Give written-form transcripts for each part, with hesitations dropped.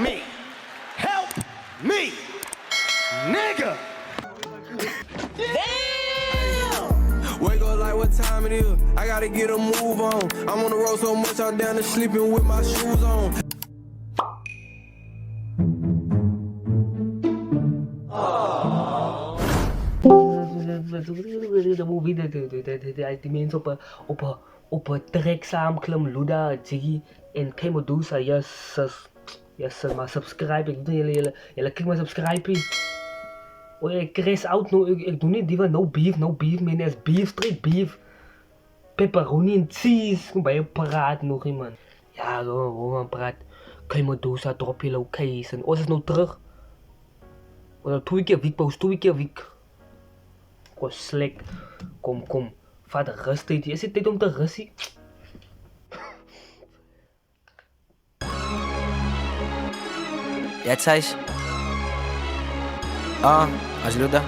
me. Help me. Nigga. Wake up like what time it is. I gotta get a move on. I'm on the road so much I'm down to sleeping with my shoes on. De movie, die mensen op een trek samen klimmen, Luda, Jiggy en K Medusa, yes, maar subscribe, jullie klik maar subscribe. Oh, ik crash out nu, ik doe niet die van no beef, man, is beef, straight beef. Pepperoni en cheese, kom bij je praat nog iemand. Ja, gewoon praat. K Medusa, drop je location. Oh, is het nou terug? Oh, 2 keer week, post 2 keer week. Kom, slik. Kom. Vader, rust tijd. Is het tijd om te rusten? Ja, het is. Ajuda.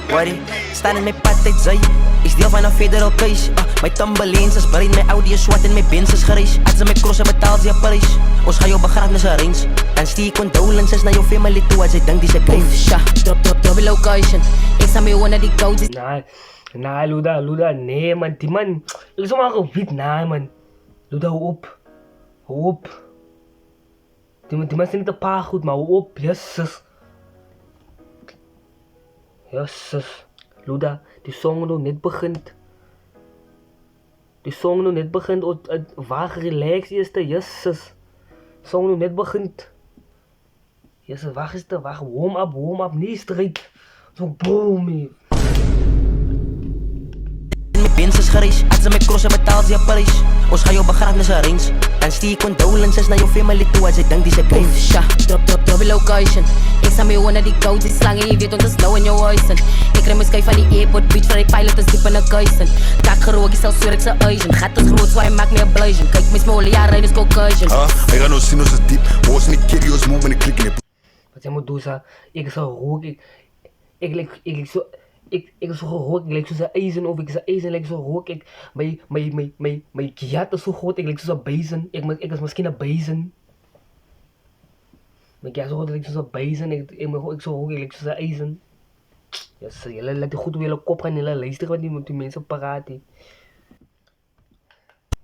Worry, staan in mijn pad uit zij. Ik deel van een federal case. Mijn tambeleens is breed, mijn Audi is zwart en mijn Benz is grijs. Als ze mij crossen betaalt ze Parijs. Ons ga jou begrafenis arrange. Dan stuur condolences naar jouw family toe als je denkt die ze krijgt. Drop je location. Ik sta mee naar die codes. Nee, Luda, nee man, die man. Ik is maar gewit, nee man. Luda, hou op. Die man zijn niet een paar goed, maar hou op, jezus. Luda, die song nog net begint. Het wagen relax eerste, jezus. Song nog net begint. Jezus, wacht, warm up, niet strijd. Zo boom. Mijn Benz is grijs, als ze mij crossen betaalt ze Parijs. Ons ga jou begrafenis arrange. Dan stuur condolences naar jouw family toe als je denkt die ze krijgt. Drop je location. Ik sta mee naar die codes, die slangen, je weet ons is nou in jouw huizen. Ik rem mijn sky van die airport, beach van die pilot is diep in een kuisen. Kak gerook, je zelfs Zurich zijn Asian. Gaat het groot, zwaai, maakt meer bluizen. Kijk, mijn smolen, ja, rijden is Caucasian. Hij gaat nou zien als het diep, was niet curieus, move en ik klik in. Wat jij moet doen, ik is al rook, ik is zo gerook, ik lijk zo'n ijzen of ik is ijzen, lijk zo rook, mijn kiat is zo groot, ik lijk zo'n bezen, ik is misschien een bezen. Mijn kiat is zo groot, ik lijk zo'n bezen, ik zo rook, ik lijk zo'n ijzen. Yes, jullie laten goed op jullie kop gaan en jullie luisteren wat die met die mensen praten.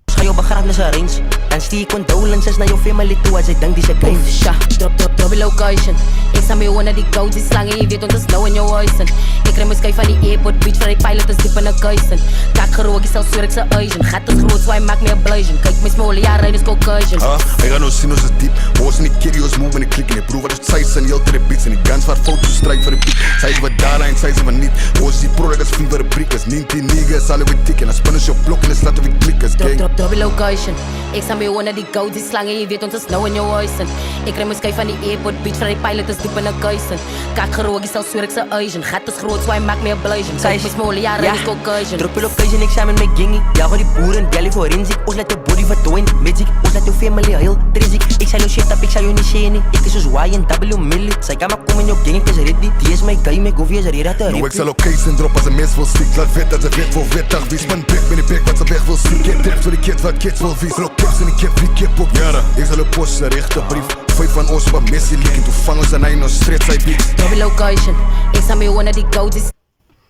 Ga jou begrafenis arrange. Dan stuur condolences naar jouw family toe als je denkt die ze krijgt. Drop je location. Ik sta mee naar die codes, die slangen, je weet ons is nou in jouw huizen. Ik rem mijn sky van die airport, beach van die pilot is diep in een kuisen. Kak gerook, je zelfs Zurich zijn Asian. Gaat het groot, zwaai, maakt meer bluizen. Kijk, mijn smolen, ja, rijden is Caucasian. Hij gaat nou zien als het diep, was niet curieus, move en ik klik in. Broer, wat is zij zijn heel te beats en die guns waar foto's strijk voor de piek. Zij wat daar en zij wat niet. Was die product als fever de briekers. Niet die niggas, alle we tikken. Dan spannen ze op blok en dan laten we klikkers. Drop je location. Ik sta mee naar die codes, die slangen, je weet ons is nou in jouw huizen. Ik rem mijn sky van die airport, beach van die pilot is diep in een kuisen. Kak gerook, je zelfs Zurich zijn Asian. Gaat het groot, zwaai, maakt meer bluizen. Kijk, mijn smolen, ja, rijden is Caucasian. Drop je location, ik samen met Gingy. Ja, voor die boeren, belly forensic. Ons laat je body verdooien, magic. Ons laat je family heel triziek. Ik zei jou shit up, ik zei jou niet zien. Ik is dus Y en W milli. Zij kan maar komen in jouw gang, ik is ready. Die is mijn guy, mijn goofie is ready te rippen. Ik zal location drop als een mens wil stiek. Laat wet als een wet voor wetdag. Wie span bek met die bek wat ze weg wil zien. Get tips voor die kids wat kids wil vies. Look kips en ik heb wie kip op jaren. Ik zal een post, een rechte brief. 5 van ons wat Messi leaking. Toen vangen ze naar een street, zij beat. Drop je location. Ik sta mee naar die codes.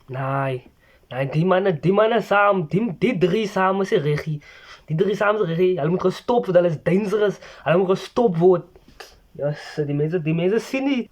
Nee, die mannen samen, die 3 samen zijn regie. Die 3 samen zijn regie. Hij moet gestopt worden, dat is dangerous. Hij moet gestopt worden. Yes, die mensen zien niet.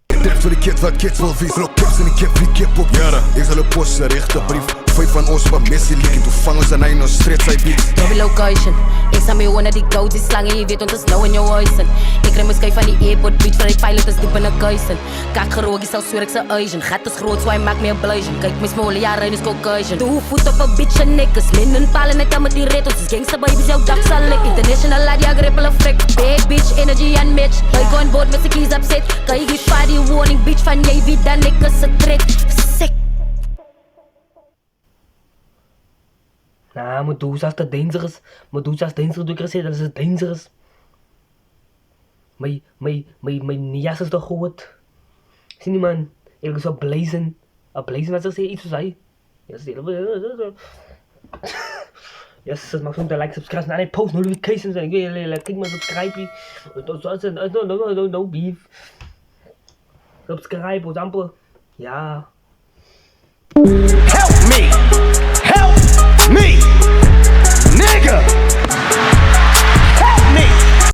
Tips voor die kids wat kids wil vies. Look kips en ik heb wie kip op jaren. Ik zal een post, een rechte brief. 5 van ons wat Messi leaking. Toen vangen ze naar een street, zij beat. Drop je location. Ik sta mee naar die codes, die slangen, je weet ons is nou in jouw huizen. Ik rem mijn sky van die airport, beach van die pilot is diep in een kuisen. Kak gerook, je zelfs Zurich zijn Asian. Gaat het groot, zwaai, maakt meer bluizen. Kijk, mijn smolen, ja, rijden is Caucasian. Doe voet op een bitch en nikkers. Linnen palen net aan met die rit. Ons is gangsta baby's, jouw dak zal lik. International lad, ja, grippel een frik. Big bitch, energy en match. Hij go board met zijn keys upset. Kan je die party warning, bitch van jij, wie dan ik is een trick. Sick. Nou, Medusa is te dangerous. Medusa is dangerous, doe ik er zeggen, dat is dangerous. Mijn jas is toch goed. Zie je man, ik is zo blazen. Blazen wat ze zeggen, iets zo zei. Yes, yes, maak zo'n like, subscribe, en ik post notifications en ik wil jullie klik maar subscribe. No beef. Subscribe, for example. Ja.